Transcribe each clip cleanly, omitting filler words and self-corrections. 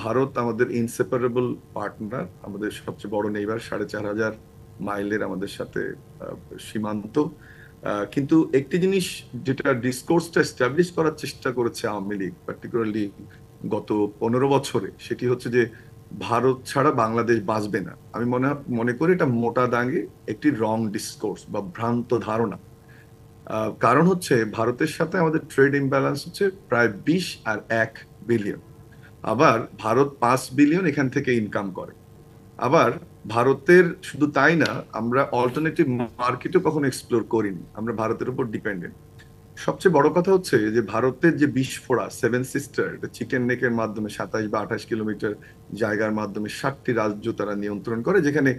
ভারত আমাদের inseparable partner, আমাদের সবচেয়ে বড় নেইবার, 4,500 মাইলের আমাদের সাথে আহ, সীমান্ত। কিন্তু একটি জিনিস যেটা ডিসকোর্সটা এস্টাবলিশ করার চেষ্টা করেছে আওয়ামী লীগ, পার্টিকুলারলি গত 15 বছরে, সেটি হচ্ছে যে ভারত ছাড়া বাংলাদেশ বাঁচবে না। আমি মনে করি এটা মোটা দাগে একটি রং ডিসকোর্স বা ভ্রান্ত ধারণা। কারণ হচ্ছে ভারতের সাথে আমাদের ট্রেড ইমব্যালেন্স হচ্ছে প্রায় 20 আর 1 বিলিয়ন। আবার ভারত 5 বিলিয়ন এখান থেকে ইনকাম করে। আবার ভারতের শুধু তাই না, আমরা অল্টারনেটিভ মার্কেটও কখনো এক্সপ্লোর করিনি, আমরা ভারতের উপর ডিপেন্ডেন্ট। সবচেয়ে বড় কথা হচ্ছে যে ভারতের যে বিস্ফোরা সেভেন সিস্টার, এটা চিকেন নেকের মাধ্যমে 27 বা 28 কিলোমিটার জায়গার মাধ্যমে 7টি রাজ্য তারা নিয়ন্ত্রণ করে, যেখানে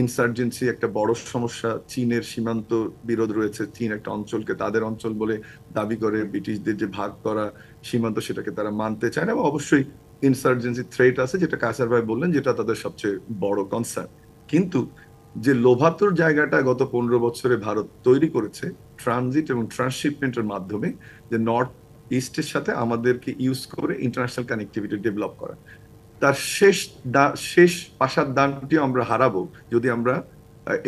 ইনসার্জেন্সি একটা বড় সমস্যা। চীনের সীমান্ত বিরোধ রয়েছে, চীন একটা অঞ্চলকে তাদের অঞ্চল বলে দাবি করে, ব্রিটিশদের যে ভাগ করা সীমান্ত সেটাকে তারা মানতে চায় না, এবং অবশ্যই ইনসার্জেন্সি থ্রেট আছে, যেটা কায়সার ভাই বললেন, যেটা তাদের সবচেয়ে বড় কনসার্ন। কিন্তু যে লোভাতুর জায়গাটা গত 15 বছরে ভারত তৈরি করেছে ট্রানজিট এবং ট্রান্সশিপমেন্টের মাধ্যমে, যে নর্থ ইস্টের সাথে আমাদেরকে ইউজ করে ইন্টারন্যাশনাল কানেক্টিভিটি ডেভেলপ করা, তার শেষ পাশার দানটিও আমরা হারাবো যদি আমরা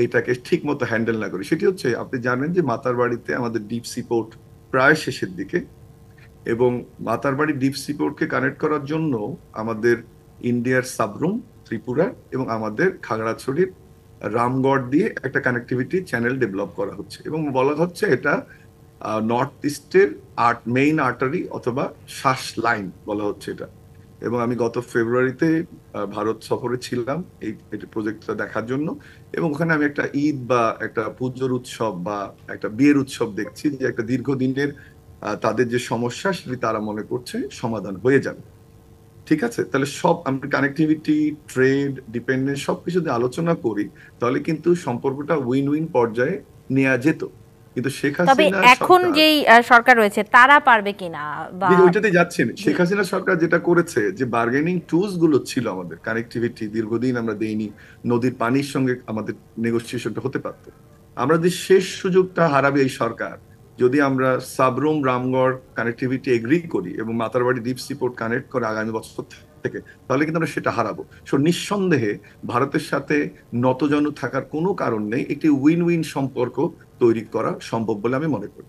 এটাকে ঠিক মতো হ্যান্ডেল না করি। সেটি হচ্ছে, আপনি জানেন যে মাতারবাড়িতে আমাদের ডিপ সি পোর্ট প্রায় শেষের দিকে, এবং মাতারবাড়ি ডিপ সি পোর্টকে কানেক্ট করার জন্য আমাদের ইন্ডিয়ার সাবরুম, ত্রিপুরা, এবং আমাদের খাগড়াছড়ির রামগড় দিয়ে একটা কানেক্টিভিটি চ্যানেল ডেভেলপ করা হচ্ছে, এবং বলা হচ্ছে এটা নর্থ ইস্টের মেইন আর্টারি অথবা শ্বাস লাইন বলা হচ্ছে এটা। এবং আমি গত ফেব্রুয়ারিতে ভারত সফরে ছিলাম এই প্রজেক্টটা দেখার জন্য, এবং ওখানে আমি একটা ঈদ বা একটা পুজোর উৎসব বা একটা বিয়ের উৎসব দেখছি, যে একটা দীর্ঘদিনের তাদের যে সমস্যা সেটি তারা মনে করছে সমাধান হয়ে যাবে। ঠিক আছে, তাহলে সব আমরা কানেক্টিভিটি, ট্রেড, ডিপেন্ডেন্স সবকিছু যদি আলোচনা করি, তাহলে কিন্তু সম্পর্কটা উইন উইন পর্যায়ে নেওয়া যেত। কিন্তু শেখ তবে হাসিনা এখন সরকার, যেই সরকার রয়েছে তারা পারবে কিনা বা। যে ওইটাতে যাচ্ছেন, জি। শেখ হাসিনা সরকার যেটা করেছে, যে বার্গেনিং টুলস গুলো ছিল আমাদের, কানেক্টিভিটি দীর্ঘদিন আমরা দেইনি, নদীর পানির সঙ্গে আমাদের নেগোসিয়েশনটা হতে পারতো। আমরা যে শেষ সুযোগটা হারাবে এই সরকার, যদি আমরা সাবরুম রামগড় কানেক্টিভিটি এগ্রি করি এবং Matarbari deep sea port connect করে আগামী বছর থেকে, তাহলে কিন্তু আমরা সেটা হারাবো। সো নিঃসন্দেহে ভারতের সাথে নতজানু থাকার কোনো কারণ নেই, একটি উইন উইন সম্পর্ক তৈরি করা সম্ভব বলে আমি মনে করি।